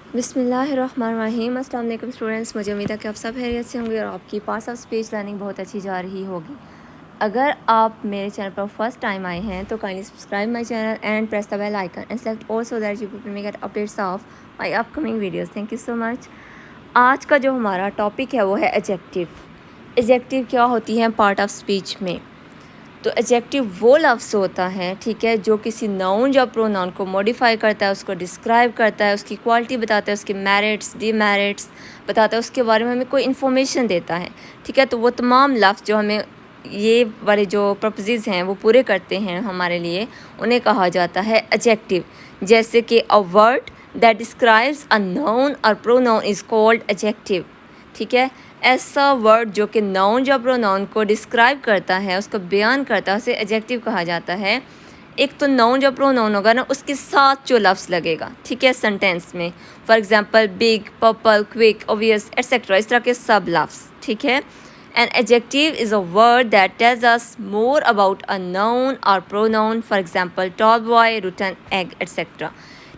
बिस्मिल्लाहिर्रहमानिर्रहीम। अस्सलाम वालेकुम स्टूडेंट्स, मुझे उम्मीद है कि आप सब खैरियत से होंगे और आपकी पास ऑफ स्पीच लर्निंग बहुत अच्छी जा रही होगी। अगर आप मेरे चैनल पर फर्स्ट टाइम आए हैं तो kindly subscribe my channel and press the bell icon and select all so that you will get updates of my upcoming videos. Thank you so much. आज का जो हमारा टॉपिक है वो है एडजेक्टिव। एडजेक्टिव क्या होती है पार्ट ऑफ स्पीच में। तो एडजेक्टिव वो लफ्ज़ होता है, ठीक है, जो किसी नाउन या प्रोनाउन को मॉडिफाई करता है, उसको डिस्क्राइब करता है, उसकी क्वालिटी बताता है, उसके मेरिट्स डीमेरिट्स बताता है, उसके बारे में हमें कोई इन्फॉर्मेशन देता है, ठीक है। तो वो तमाम लफ्ज़ जो हमें ये वाले जो प्रपोजिज हैं वो पूरे करते हैं हमारे लिए, उन्हें कहा जाता है एडजेक्टिव। जैसे कि अ word that describes a noun और प्रोनाउन इज़ कॉल्ड एडजेक्टिव, ठीक है। ऐसा वर्ड जो कि नाउन या प्रोनाउन को डिस्क्राइब करता है, उसको बयान करता है, उसे एडजेक्टिव कहा जाता है। एक तो नाउन या प्रोनाउन होगा ना, उसके साथ जो लफ्ज़ लगेगा, ठीक है, सेंटेंस में। For example big, purple, quick, obvious etcetera, इस तरह के सब लफ्ज़, ठीक है। An adjective is a word that tells us more about a noun और pronoun. For example tall boy, rotten egg etcetera.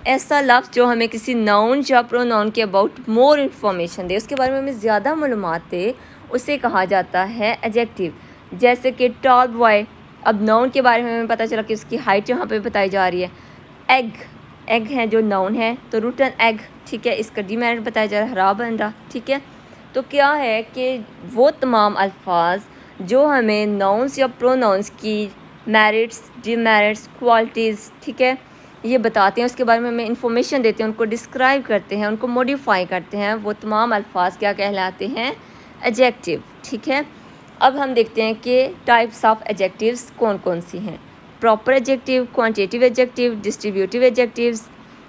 ऐसा लफ्ज़ जो हमें किसी नाउन या प्रोनाउन के अबाउट मोर इन्फॉर्मेशन दे, उसके बारे में हमें ज़्यादा मालूमात दे, उसे कहा जाता है एडजेक्टिव। जैसे कि टॉल बॉय, अब नाउन के बारे में हमें पता चला कि उसकी हाइट यहाँ पे बताई जा रही है। एग, एग है जो नाउन है, तो रूटन एग, ठीक है, इसका डीमेरिट बताया जा रहा है, हरा अंडा, ठीक है। तो क्या है कि वो तमाम अल्फाज जो हमें नाउन्स या प्रोनाउंस की मेरिट्स डीमेरिट्स क्वालिटीज़, ठीक है, ये बताते हैं, उसके बारे में हमें इंफॉर्मेशन देते हैं, उनको डिस्क्राइब करते हैं, उनको मॉडिफाई करते हैं, वो तमाम अल्फाज क्या कहलाते हैं, एडजेक्टिव, ठीक है। अब हम देखते हैं कि टाइप्स ऑफ एडजेक्टिव्स कौन कौन सी हैं। Proper adjective, quantitative adjective, distributive adjectives,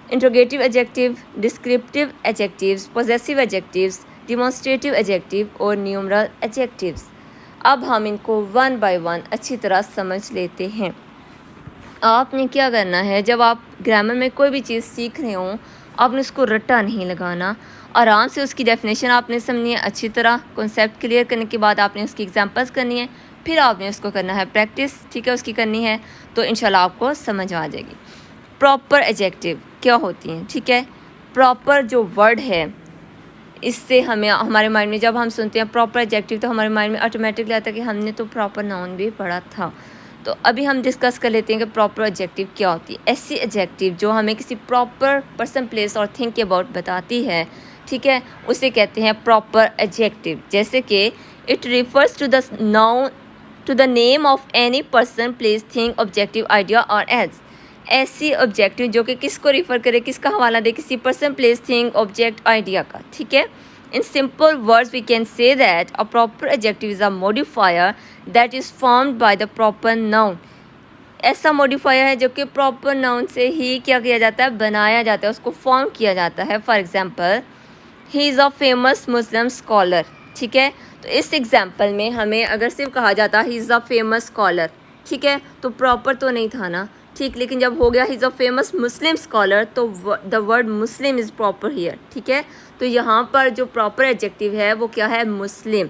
interrogative adjective, descriptive adjectives, possessive adjectives, demonstrative adjective और न्यूमरल एडजेक्टिव्स। अब हम इनको वन बाय वन अच्छी तरह समझ लेते हैं। आपने क्या करना है, जब आप ग्रामर में कोई भी चीज़ सीख रहे हो, आपने उसको रट्टा नहीं लगाना, आराम से उसकी डेफिनेशन आपने समझनी है, अच्छी तरह कॉन्सेप्ट क्लियर करने के बाद आपने उसकी एग्जांपल्स करनी है, फिर आपने उसको करना है प्रैक्टिस, ठीक है, उसकी करनी है, तो इंशाल्लाह आपको समझ आ जाएगी। प्रॉपर एडजेक्टिव क्या होती हैं, ठीक है। प्रॉपर जो वर्ड है, इससे हमें हमारे माइंड में जब हम सुनते हैं प्रॉपर एडजेक्टिव तो हमारे माइंड में ऑटोमेटिकली आता है कि हमने तो प्रॉपर नाउन भी पढ़ा था। तो अभी हम डिस्कस कर लेते हैं कि प्रॉपर एडजेक्टिव क्या होती है। ऐसी एडजेक्टिव जो हमें किसी प्रॉपर पर्सन, प्लेस और थिंग के अबाउट बताती है, ठीक है, उसे कहते हैं प्रॉपर एडजेक्टिव। जैसे कि it refers to the noun to the name of any person, place, thing, objective, idea और एल्स। ऐसी ऑब्जेक्टिव जो कि किसको रिफ़र करे, किसका हवाला दे, किसी person, place, thing, object, idea का, ठीक है। In simple words we can say that a proper adjective is a modifier that is formed by the proper noun. ऐसा मॉडिफायर है जो कि प्रॉपर नाउन से ही क्या किया जाता है, बनाया जाता है, उसको फॉर्म किया जाता है। For example he is a famous Muslim scholar, ठीक है। तो इस एग्जाम्पल में हमें अगर सिर्फ कहा जाता ही इज़ अ फेमस स्कॉलर, ठीक है, तो प्रॉपर तो नहीं था ना, ठीक। लेकिन जब हो गया he is a famous Muslim scholar तो the word Muslim is proper here, ठीक है। तो यहाँ पर जो प्रॉपर एडजेक्टिव है वो क्या है, मुस्लिम।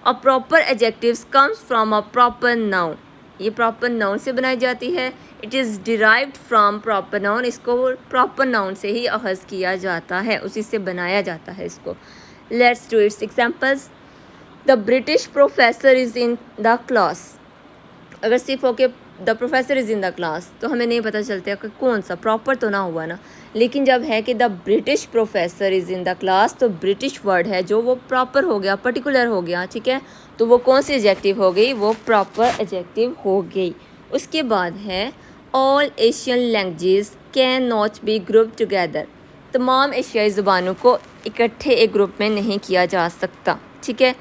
और proper adjectives comes from a proper noun, ये प्रॉपर नाउन से बनाई जाती है। It is derived from proper noun, इसको प्रॉपर नाउन से ही अखज़ किया जाता है, उसी से बनाया जाता है इसको। Let's do it's examples. The British professor is in the class. अगर सिर्फ हो के the professor is in the class तो हमें नहीं पता चलता कि कौन सा, प्रॉपर तो ना हुआ ना। लेकिन जब है कि the British professor is in the class, तो ब्रिटिश वर्ड है जो वो प्रॉपर हो गया, पर्टिकुलर हो गया, ठीक है। तो वो कौन सी एडजेक्टिव हो गई, वो प्रॉपर एडजेक्टिव हो गई। उसके बाद है all Asian languages can not be group together. तमाम एशियाई ज़ुबानों को इकट्ठे एक ग्रुप में नहीं किया जा सकता, ठीक है।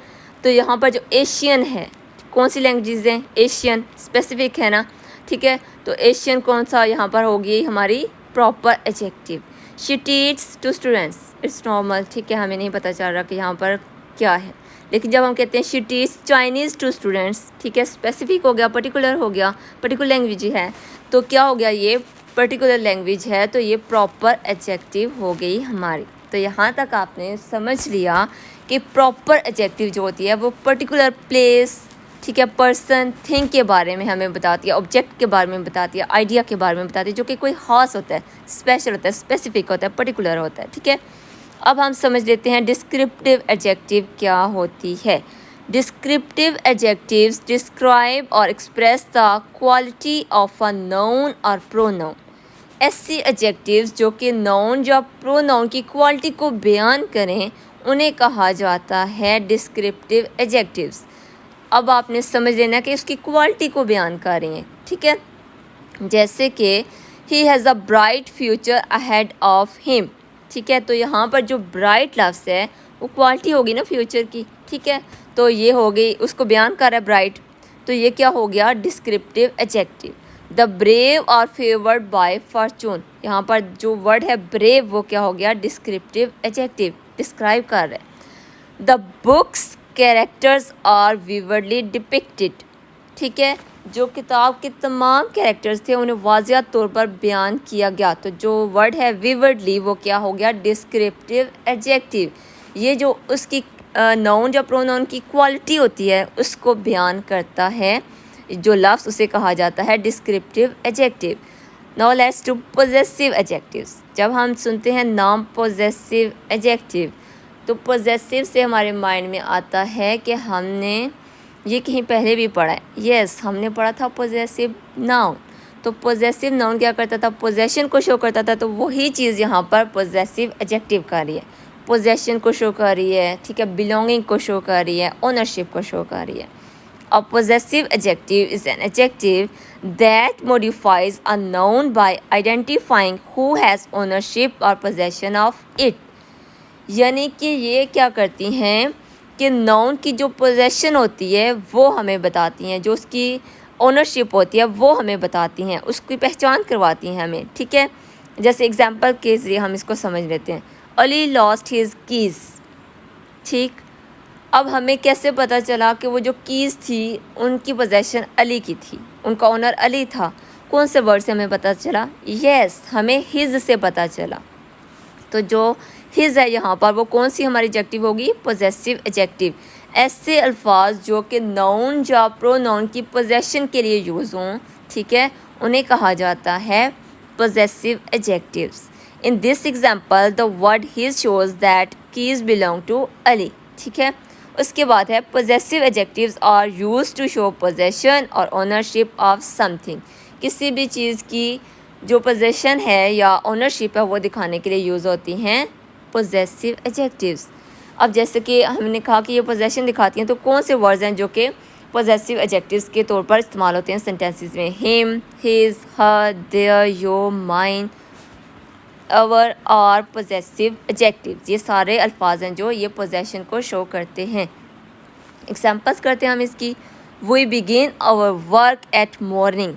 तो यहाँ पर जो एशियन है, कौन सी लैंग्वेजेस हैं, एशियन स्पेसिफिक है ना, ठीक है। तो एशियन कौन सा यहाँ पर होगी, हमारी proper adjective. She teach to students, it's normal, ठीक है, हमें नहीं पता चल रहा कि यहाँ पर क्या है। लेकिन जब हम कहते हैं she teach Chinese to students, ठीक है, स्पेसिफिक हो गया, पर्टिकुलर हो गया, पर्टिकुलर लैंग्वेज है, तो क्या हो गया, ये पर्टिकुलर लैंग्वेज है, तो ये प्रॉपर एडजेक्टिव हो गई हमारी। तो यहाँ तक आपने समझ लिया कि प्रॉपर एडजेक्टिव जो होती है वो पर्टिकुलर प्लेस, ठीक है, पर्सन, थिंग के बारे में हमें बताती है, ऑब्जेक्ट के बारे में बताती है, आइडिया के बारे में बताती है, जो कि कोई ख़ास होता है, स्पेशल होता है, स्पेसिफिक होता है, पर्टिकुलर होता है, ठीक है। अब हम समझ लेते हैं डिस्क्रिप्टिव एडजेक्टिव क्या होती है। डिस्क्रिप्टिव एडजेक्टिव्स डिस्क्राइब और express the quality of a noun और प्रोनाउन। ऐसे एडजेक्टिव्स जो कि नाउन या प्रोनाउन की क्वालिटी को बयान करें उन्हें कहा जाता है डिस्क्रिप्टिव एडजेक्टिव्स। अब आपने समझ लेना कि उसकी क्वालिटी को बयान कर रही हैं, ठीक है। जैसे कि he has a bright future ahead of him, ठीक है। तो यहाँ पर जो ब्राइट लफ्ज़ है वो क्वालिटी होगी ना फ्यूचर की, ठीक है। तो ये हो गई, उसको बयान कर रहा है ब्राइट, तो ये क्या हो गया descriptive adjective. The brave are favoured by fortune, यहाँ पर जो वर्ड है ब्रेव वो क्या हो गया डिस्क्रिप्टिव एडजेक्टिव, डिस्क्राइब कर रहा है। The books characters are vividly depicted, ठीक है। जो किताब के तमाम कैरेक्टर्स थे उन्हें वाज़िया तौर पर बयान किया गया। तो जो वर्ड है विवर्डली वो क्या हो गया डिस्क्रिप्टिव एडजेक्टिव। ये जो उसकी नाउन या प्रोनाउन की क्वालिटी होती है उसको बयान करता है, जो लफ्ज़ उसे कहा जाता है descriptive adjective. Now let's to possessive adjectives. जब हम सुनते हैं नाम पोजेसिव एडजेक्टिव तो पोजेसिव से हमारे माइंड में आता है कि हमने ये कहीं पहले भी पढ़ा है। यस, हमने पढ़ा था पोजेसिव नाउन। तो पोजेसिव नाउन क्या करता था, पोजेशन को शो करता था। तो वही चीज़ यहाँ पर पोजेसिव एडजेक्टिव कर रही है, पोजेशन को शो कर रही है, ठीक है, बिलोंगिंग को शो कर रही है, ओनरशिप को शो कर रही है। A possessive adjective is an adjective that modifies a noun by identifying who has ownership or possession of it। यानी कि ये क्या करती हैं कि नाउन की जो पोजेशन होती है वो हमें बताती हैं, जो उसकी ओनरशिप होती है वो हमें बताती हैं, उसकी पहचान करवाती हैं हमें, ठीक है। जैसे एग्जांपल के ज़रिए हम इसको समझ लेते हैं। अली लॉस्ट हिज कीज़, ठीक। अब हमें कैसे पता चला कि वो जो कीज़ थी उनकी पोजेशन अली की थी, उनका ओनर अली था। कौन से वर्ड से हमें पता चला, यस, हमें हिज से पता चला। तो जो हिज है यहाँ पर वो कौन सी हमारी एडजेक्टिव होगी, पोजेसिव एडजेक्टिव। ऐसे अल्फाज जो कि नाउन या प्रोनाउन की पोजेशन के लिए यूज़ हों, ठीक है, उन्हें कहा जाता है possessive adjectives. In this example the word his shows that keys belong to Ali, ठीक है। उसके बाद है possessive adjectives are used to show possession और ओनरशिप ऑफ समथिंग। किसी भी चीज़ की जो पोजेशन है या ओनरशिप है वो दिखाने के लिए यूज़ होती हैं पोजेसिव एडजेक्टिव्स। अब जैसे कि हमने कहा कि ये पोजेशन दिखाती हैं, तो कौन से वर्ड्स हैं जो कि पोजेसिव एडजेक्टिव्स के तौर पर इस्तेमाल होते हैं सेंटेंसेस में। Him, his, her, their, your, mine, our और पोजेसिव एडजेक्टिव्स, ये सारे अल्फाज हैं जो ये पोजेशन को शो करते हैं। एग्जांपल्स करते हैं हम इसकी। We begin our work at morning.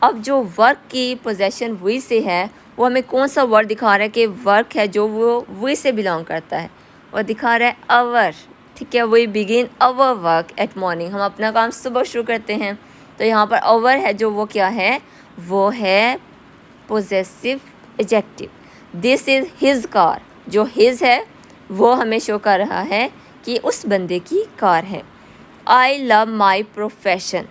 अब जो वर्क की पोजेशन वी से है वो हमें कौन सा वर्ड दिखा रहा है कि वर्क है जो वो वी से बिलोंग करता है, वो दिखा रहा है अवर, ठीक है। We begin our work at morning, हम अपना काम सुबह शुरू करते हैं। तो यहाँ पर अवर है जो वो क्या है, वो है possessive adjective. This is his car, जो हिज है वो हमें शो कर रहा है कि उस बंदे की कार है। I love my profession.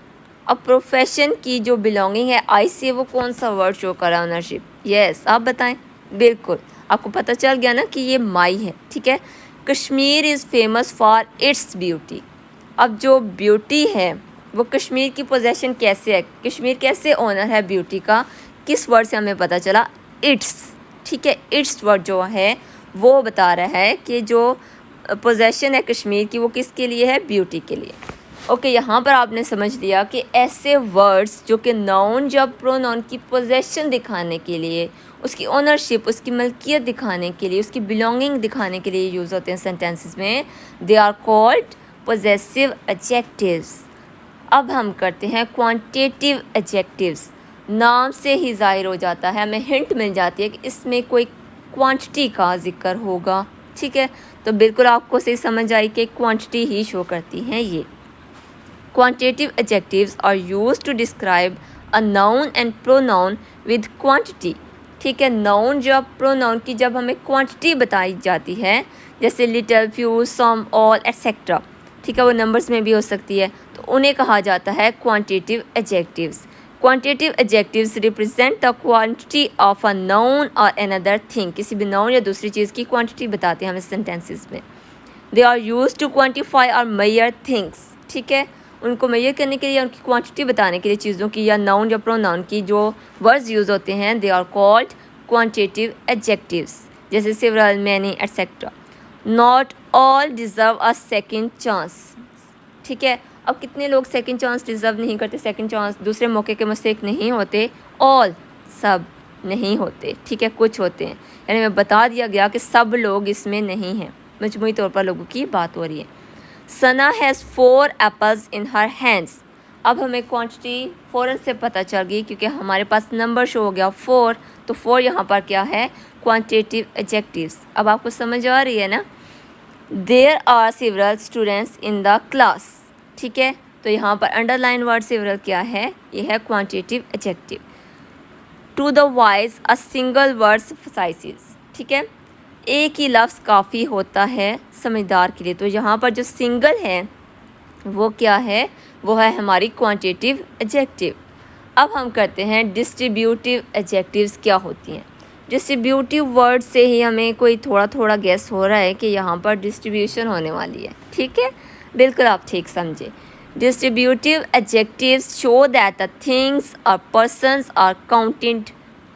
अब प्रोफेशन की जो बिलोंगिंग है आई से, वो कौन सा वर्ड शो कर रहा है, ओनरशिप। यस, आप बताएं। बिल्कुल, आपको पता चल गया ना कि ये माई है, ठीक है। Kashmir is famous for its beauty. अब जो ब्यूटी है वो कश्मीर की पोजेशन कैसे है, कश्मीर कैसे ओनर है ब्यूटी का, किस वर्ड से हमें पता चला, इट्स, ठीक है। इट्स वर्ड जो है वो बता रहा है कि जो पोजेशन है कश्मीर की वो किसके लिए है, ब्यूटी के लिए। ओके, यहाँ पर आपने समझ लिया कि ऐसे वर्ड्स जो कि नाउन या प्रोनाउन की पोजेशन दिखाने के लिए, उसकी ओनरशिप, उसकी मलकियत दिखाने के लिए, उसकी बिलोंगिंग दिखाने के लिए यूज़ होते हैं सेंटेंसेस में, they are called possessive adjectives. अब हम करते हैं क्वांटिटेटिव एडजेक्टिव्स। नाम से ही ज़ाहिर हो जाता है, हमें हिंट मिल जाती है कि इसमें कोई क्वांटिटी का जिक्र होगा, ठीक है। तो बिल्कुल आपको सही समझ आई कि क्वांटिटी ही शो करती हैं ये। Quantitative adjectives are used to describe a noun and pronoun with quantity, ठीक है। नाउन या प्रोनाउन की जब हमें क्वांटिटी बताई जाती है, जैसे लिटिल, फ्यू, सम, ऑल एट्सेट्रा, ठीक है, वो नंबर्स में भी हो सकती है, तो उन्हें कहा जाता है quantitative adjectives. Quantitative adjectives represent the quantity of a noun और अनदर थिंग। किसी भी नाउन या दूसरी चीज़ की क्वांटिटी बताते हैं हमें सेंटेंसेस में। They are use to quantify और मेजर थिंग्स, ठीक है, उनको मेजर करने के लिए, उनकी क्वांटिटी बताने के लिए चीज़ों की या नाउन या प्रोनाउन की जो वर्ड्स यूज़ होते हैं, they are called quantitative adjectives, जैसे several, many etcetera. Not all deserve a second chance, ठीक है। अब कितने लोग सेकंड चांस डिज़र्व नहीं करते, सेकंड चांस, दूसरे मौके के मिस्टेक नहीं होते, ऑल, सब नहीं होते, ठीक है, कुछ होते हैं। यानी मैं बता दिया गया कि सब लोग इसमें नहीं हैं, मजमूई तौर पर लोगों की बात हो रही है। Sana has 4 apples in her hands. अब हमें क्वांटिटी फ़ौरन से पता चल गई क्योंकि हमारे पास नंबर शो हो गया 4, तो 4 यहाँ पर क्या है, क्वांटिटेटिव एडजेक्टिव्स। अब आपको समझ आ रही है ना। There are several students in the class, ठीक है, तो यहाँ पर अंडरलाइन वर्ड सेवरल क्या है, ये है quantitative adjective. To the wise a single word suffices, ठीक है, एक ही लफ्ज़ काफ़ी होता है समझदार के लिए। तो यहाँ पर जो सिंगल है वो क्या है, वो है हमारी क्वांटिटेटिव एडजेक्टिव। अब हम करते हैं डिस्ट्रीब्यूटिव एडजेक्टिव्स क्या होती हैं। डिस्ट्रीब्यूटिव वर्ड से ही हमें कोई थोड़ा थोड़ा गेस हो रहा है कि यहाँ पर डिस्ट्रीब्यूशन होने वाली है, ठीक है, बिल्कुल आप ठीक समझे। Distributive adjectives show that the things और पर्सन्स आर काउंटेड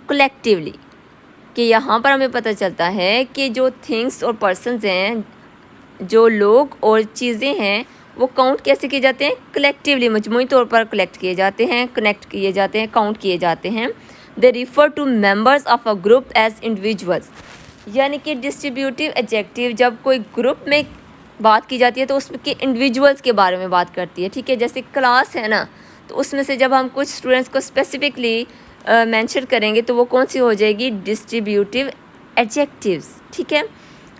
कलेक्टिवली, कि यहाँ पर हमें पता चलता है कि जो थिंग्स और पर्सन्स हैं, जो लोग और चीज़ें हैं, वो काउंट कैसे किए जाते हैं, कलेक्टिवली, मजमूई तौर पर कलेक्ट किए जाते हैं, कनेक्ट किए जाते हैं, काउंट किए जाते हैं। They refer to members of a group as individuals, यानी कि डिस्ट्रीब्यूटिव एडजेक्टिव जब कोई ग्रुप में बात की जाती है तो उसमें के इंडिविजुअल्स के बारे में बात करती है, ठीक है। जैसे क्लास है ना, तो उसमें से जब हम कुछ स्टूडेंट्स को स्पेसिफिकली मेंशन करेंगे तो वो कौन सी हो जाएगी, डिस्ट्रीब्यूटिव एडजेक्टिव्स, ठीक है।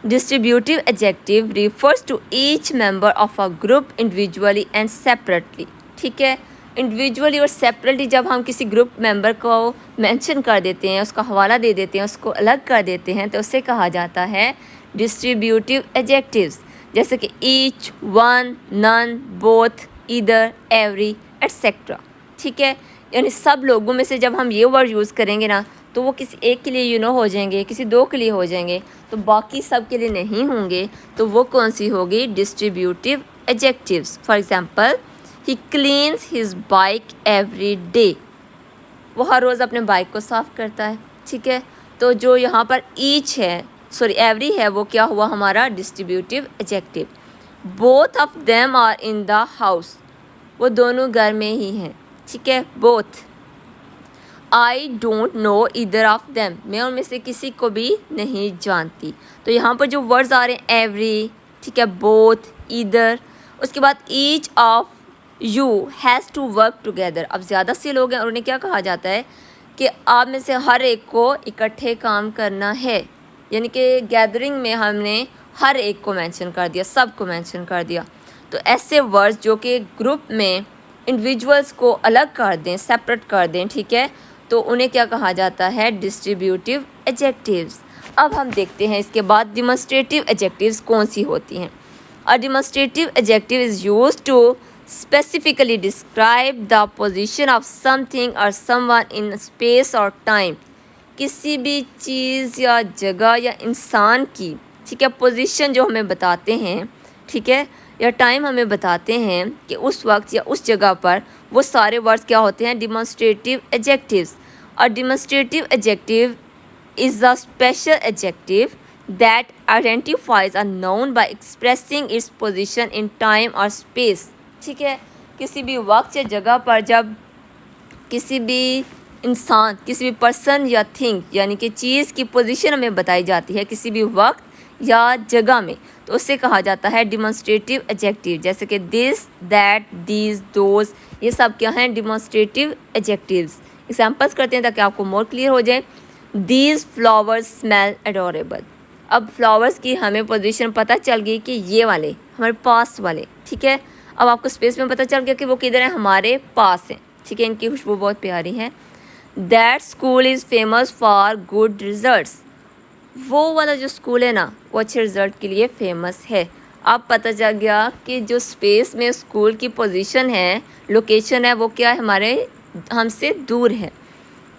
Distributive adjective refers to each member of a group individually and separately, ठीक है। इंडिविजुअली और सेपरेटली जब हम किसी ग्रुप मेंबर को मेंशन कर देते हैं, उसका हवाला दे देते हैं, उसको अलग कर देते हैं, तो उससे कहा जाता है डिस्ट्रीब्यूटिव एडजेक्टिव्स, जैसे कि each, one, none, both, either, every etcetera, ठीक है। यानी सब लोगों में से जब हम ये वर्ड यूज़ करेंगे ना, तो वो किसी एक के लिए हो जाएंगे, किसी दो के लिए हो जाएंगे, तो बाकी सब के लिए नहीं होंगे, तो वो कौन सी होगी, distributive adjectives. For example, he cleans his bike every day, वो हर रोज़ अपने बाइक को साफ़ करता है, ठीक है। तो जो यहाँ पर ईच है, सॉरी एवरी है, वो क्या हुआ हमारा distributive adjective. Both of them are in the house, वो दोनों घर में ही हैं, ठीक है, both. I don't know either of them, मैं उनमें से किसी को भी नहीं जानती। तो यहाँ पर जो वर्ड्स आ रहे हैं एवरी, ठीक है, बोथ, ईदर, उसके बाद each of you has to work together. अब ज़्यादा से लोग हैं और उन्हें क्या कहा जाता है कि आप में से हर एक को इकट्ठे काम करना है, यानी कि गैदरिंग में हमने हर एक को मेंशन कर दिया, सब को मेंशन कर दिया। तो ऐसे वर्ड्स जो कि ग्रुप में इंडिविजुअल्स को अलग कर दें, सेपरेट कर दें, ठीक है, तो उन्हें क्या कहा जाता है, डिस्ट्रीब्यूटिव एडजेक्टिव्स। अब हम देखते हैं इसके बाद डिमॉन्स्ट्रेटिव एडजेक्टिव्स कौन सी होती हैं। A demonstrative adjective is used to specifically describe the position of something or someone in space or time, किसी भी चीज़ या जगह या इंसान की, ठीक है, पोजीशन जो हमें बताते हैं, ठीक है, या टाइम हमें बताते हैं कि उस वक्त या उस जगह पर, वो सारे वर्ड्स क्या होते हैं, demonstrative adjectives. A demonstrative adjective is a special adjective that identifies a noun by expressing its position in time or space, ठीक है। किसी भी वक्त या जगह पर जब किसी भी इंसान, किसी भी पर्सन या थिंग, यानी कि चीज़ की पोजीशन हमें बताई जाती है किसी भी वक्त या जगह में, तो उससे कहा जाता है डिमॉन्स्ट्रेटिव एडजेक्टिव। जैसे कि दिस, दैट, दीज, दोज, ये सब क्या हैं, डिमॉन्स्ट्रेटिव एडजेक्टिव्स। एग्जाम्पल्स करते हैं ताकि आपको मोर क्लियर हो जाए। दीज फ्लावर्स स्मेल एडोरेबल, अब फ्लावर्स की हमें पोजीशन पता चल गई कि ये वाले हमारे पास वाले, ठीक है। अब आपको स्पेस में पता चल गया कि वो किधर है, हमारे पास है, ठीक है, इनकी खुशबू बहुत प्यारी है। That school is famous for good results, वो वाला जो स्कूल है ना, वो अच्छे रिजल्ट के लिए फेमस है। अब पता चल गया कि जो स्पेस में स्कूल की पोजीशन है, लोकेशन है, वो क्या है, हमारे हमसे दूर है।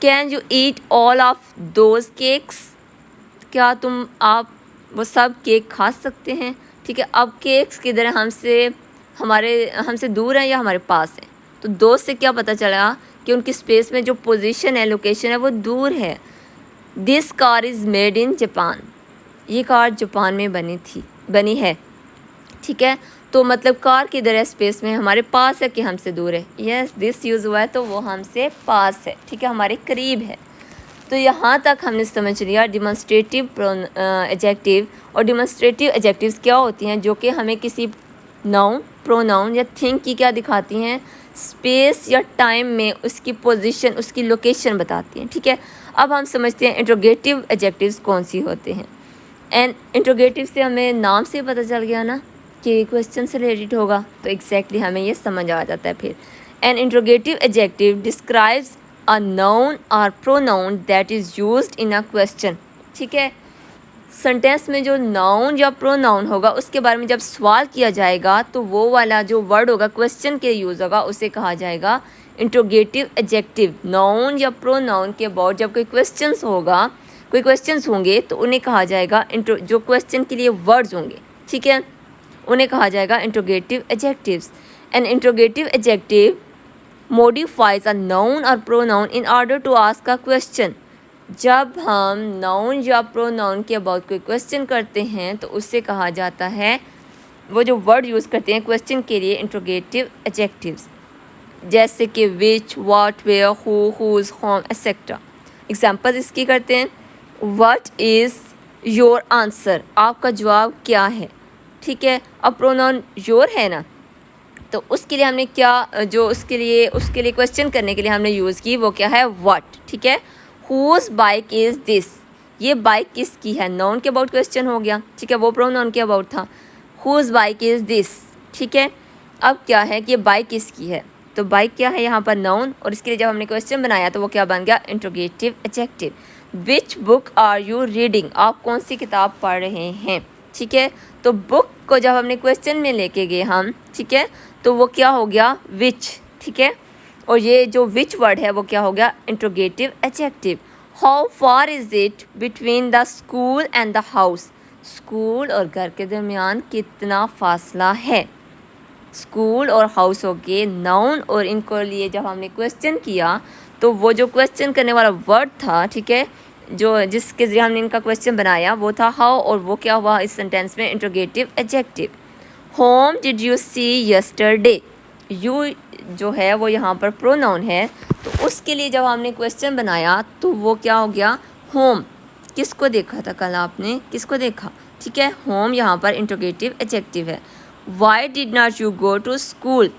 Can you eat all of those cakes, क्या आप वो सब केक खा सकते हैं। ठीक है, अब केक्स किधर है, हमसे दूर है या हमारे पास है। तो दो से क्या पता चला कि उनकी स्पेस में जो पोजीशन है, लोकेशन है, वो दूर है। This car is made in Japan, ये कार जापान में बनी है। ठीक है, तो मतलब कार किधर है, स्पेस में हमारे पास है कि हमसे दूर है। यस, दिस यूज़ हुआ है तो वो हमसे पास है। ठीक है, हमारे करीब है। तो यहाँ तक हमने समझ लिया डिमॉन्स्ट्रेटिव एडजेक्टिव। और डिमॉन्स्ट्रेटिव एडजेक्टिव्स क्या होती हैं, जो कि हमें किसी नाउन, प्रोनाउन या थिंग की क्या दिखाती हैं, स्पेस या टाइम में उसकी पोजीशन, उसकी लोकेशन बताती हैं। ठीक है, अब हम समझते हैं इंट्रोगेटिव एडजेक्टिव्स कौन सी होते हैं। एंड इंट्रोगेटिव से हमें नाम से पता चल गया ना कि क्वेश्चन से रिलेटेड होगा, तो एग्जैक्टली हमें ये समझ आ जाता है फिर। An interrogative adjective describes a noun और pronoun that is used in a question. ठीक है, सेंटेंस में जो नाउन या प्रोनाउन होगा उसके बारे में जब सवाल किया जाएगा तो वो वाला जो वर्ड होगा क्वेश्चन के यूज़ होगा, उसे कहा जाएगा इंट्रोगेटिव एडजेक्टिव। नाउन या प्रोनाउन के अबाउट जब कोई क्वेश्चंस होंगे तो उन्हें कहा जाएगा जो क्वेश्चन के लिए वर्ड्स होंगे, ठीक है, उन्हें कहा जाएगा interrogative adjectives. An interrogative adjective modifies a noun or pronoun in order to ask a question। जब हम नाउन या प्रोनाउन के अबाउट कोई क्वेश्चन करते हैं तो उससे कहा जाता है, वो जो वर्ड यूज़ करते हैं क्वेश्चन के लिए, इंट्रोगेटिव एडजेक्टिव्स। जैसे कि which, what, where, whose, whom etcetera. Example इसकी करते हैं। व्हाट इज़ योर आंसर, आपका जवाब क्या है। ठीक है, अब प्रोनाउन योर है ना, तो उसके लिए हमने क्या, जो उसके लिए क्वेश्चन करने के लिए हमने यूज़ की, वो क्या है, व्हाट। ठीक है, हुज बाइक इज़ दिस, ये बाइक किसकी है, नाउन के अबाउट क्वेश्चन हो गया। ठीक है, वो प्रोनाउन के अबाउट था। Whose bike is this. ठीक है, अब क्या है कि ये बाइक किसकी है, तो बाइक क्या है यहाँ पर, नाउन, और इसके लिए जब हमने क्वेश्चन बनाया तो वो क्या बन गया, interrogative adjective. Which book are you reading, आप कौन सी किताब पढ़ रहे हैं। ठीक है, तो बुक को जब हमने क्वेश्चन में लेके गए हम, ठीक है, तो वो क्या हो गया, विच। ठीक है, और ये जो विच वर्ड है वो क्या हो गया, interrogative adjective. How far is it between the school and the house, school और घर के दरमियान कितना फासला है। स्कूल और हाउस हो गए नाउन, और इनको लिए जब हमने क्वेश्चन किया तो वो जो क्वेश्चन करने वाला वर्ड था, ठीक है, जो जिसके ज़रिए हमने इनका क्वेश्चन बनाया वो था हाउ, और वो क्या हुआ इस सेंटेंस में, interrogative adjective. Whom did you see yesterday, you जो है वो यहाँ पर प्रोनाउन है, तो उसके लिए जब हमने क्वेश्चन बनाया तो वो क्या हो गया, होम। किसको देखा था कल आपने, किसको देखा। ठीक है, होम यहाँ पर इंट्रोगेटिव एडजेक्टिव है। Why did not you go to school,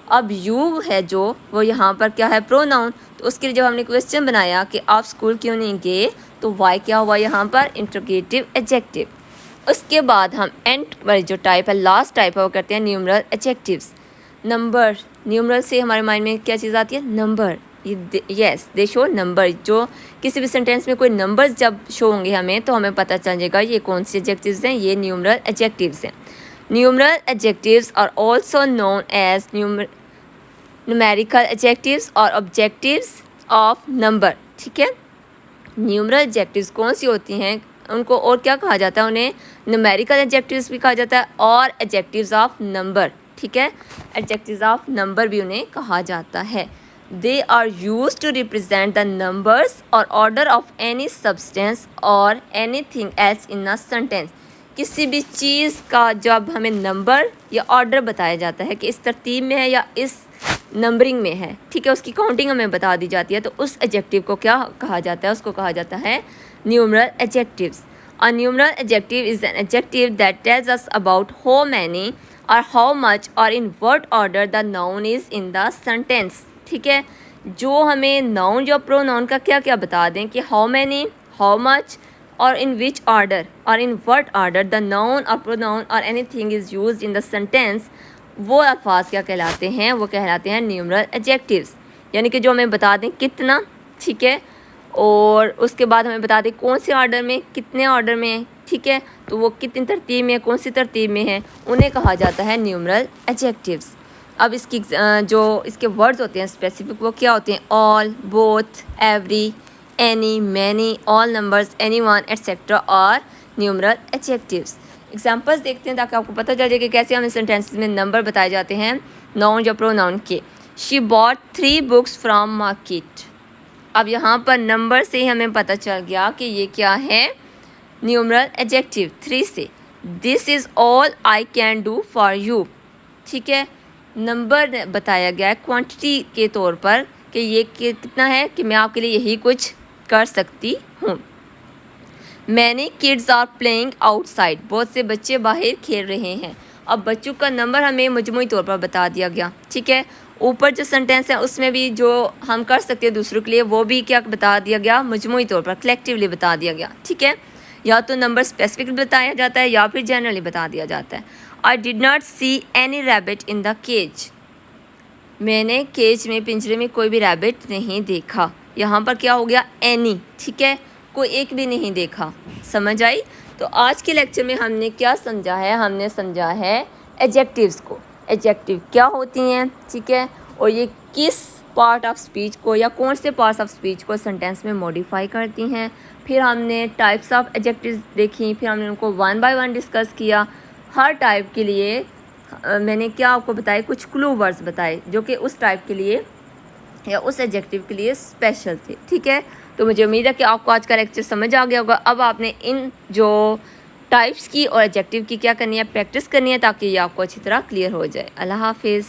अब यू है जो वो यहाँ पर क्या है, प्रोनाउन, तो उसके लिए जब हमने क्वेश्चन बनाया कि आप स्कूल क्यों नहीं गए, तो वाई क्या हुआ यहाँ पर, इंट्रोगेटिव एडजेक्टिव। उसके बाद हम एंड वाली जो टाइप है, लास्ट टाइप है, वो करते हैं न्यूमरल एडजेक्टिव्स। नंबर, न्यूमरल से हमारे माइंड में क्या चीज़ आती है, नंबर। यस, दे शो नंबर, जो किसी भी सेंटेंस में कोई नंबर्स जब शो होंगे हमें तो हमें पता चल जाएगा ये कौन से एडजेक्टिव्स हैं, ये न्यूमरल एडजेक्टिव्स हैं। Numeral adjectives are also known as numerical adjectives और ऑब्जेक्टिव्स ऑफ नंबर। ठीक है, न्यूमरल एडजेक्टिव्स कौन सी होती हैं, उनको और क्या कहा जाता है, उन्हें न्यूमेरिकल एडजेक्टिव्स भी कहा जाता है और एडजेक्टिव्स ऑफ नंबर। ठीक है, एडजेक्टिव्स ऑफ नंबर भी उन्हें कहा जाता है। They are used to represent the numbers और ऑर्डर ऑफ एनी सब्सटेंस और anything else in a sentence. किसी भी चीज़ का जब हमें नंबर या ऑर्डर बताया जाता है कि इस तरतीब में है या इस नंबरिंग में है, ठीक है, उसकी काउंटिंग हमें बता दी जाती है, तो उस एडजेक्टिव को क्या कहा जाता है, उसको कहा जाता है numeral adjectives. A numeral adjective is an adjective that tells us about how many और हाउ मच और in what order the noun is in the sentence. ठीक है, जो हमें नाउन या प्रोनाउन का क्या क्या बता दें कि हाउ मैनी, हाउ मच और इन विच ऑर्डर और in what order the noun और प्रोनाउन और anything is used in the sentence, वो अल्फाज क्या कहलाते हैं, वो कहलाते हैं न्यूमरल एडजेक्टिव्स। यानी कि जो हमें बता दें कितना, ठीक है, और उसके बाद हमें बता दें कौन से ऑर्डर में, कितने ऑर्डर में है, ठीक है, तो वो कितनी तरतीब में है, कौन सी तरतीब में है, उन्हें कहा जाता है न्यूमरल एडजेक्टिव्स। अब इसकी जो इसके वर्ड्स होते हैं स्पेसिफिक वो क्या होते हैं? All, both, every, any, many, all numbers, any one etcetera और न्यूमरल एडजेक्टिव्स। एग्जाम्पल्स देखते हैं ताकि आपको पता चल जाए कि कैसे हमें सेंटेंसेस में नंबर बताए जाते हैं नाउन या प्रोनाउन के। She bought 3 books from market. अब यहाँ पर नंबर से ही हमें पता चल गया कि ये क्या है? न्यूमरल एडजेक्टिव 3 से। This is all I can do for you. ठीक है, नंबर बताया गया है क्वांटिटी के तौर पर कि ये कितना है कि मैं आपके लिए यही कुछ कर सकती हूँ। Many kids are playing outside. बहुत से बच्चे बाहर खेल रहे हैं। अब बच्चों का नंबर हमें मजमूई तौर पर बता दिया गया। ठीक है, ऊपर जो सेंटेंस है उसमें भी जो हम कर सकते हैं दूसरों के लिए वो भी क्या बता दिया गया? मजमूई तौर पर कलेक्टिवली बता दिया गया। ठीक है, या तो नंबर स्पेसिफिक बताया जाता है या फिर जनरली बता दिया जाता है। I did not see any rabbit in the cage. मैंने केज में, पिंजरे में कोई भी रैबिट नहीं देखा। यहाँ पर क्या हो गया? एनी। ठीक है, कोई एक भी नहीं देखा। समझ आई? तो आज के लेक्चर में हमने क्या समझा है? हमने समझा है एडजेक्टिव्स को। एडजेक्टिव क्या होती हैं, ठीक है, और ये किस पार्ट ऑफ स्पीच को या कौन से पार्ट्स ऑफ स्पीच को सेंटेंस में मॉडिफाई करती हैं। फिर हमने टाइप्स ऑफ एडजेक्टिव्स देखी, फिर हमने उनको 1 बाय 1 डिस्कस किया। हर टाइप के लिए मैंने क्या आपको बताए? कुछ क्लू वर्ड्स बताए जो कि उस टाइप के लिए या उस एडजेक्टिव के लिए स्पेशल थे। ठीक है, तो मुझे उम्मीद है कि आपको आज का लेक्चर समझ आ गया होगा। अब आपने इन जो टाइप्स की और एडजेक्टिव की क्या करनी है? प्रैक्टिस करनी है ताकि ये आपको अच्छी तरह क्लियर हो जाए। अल्लाह हाफिज़।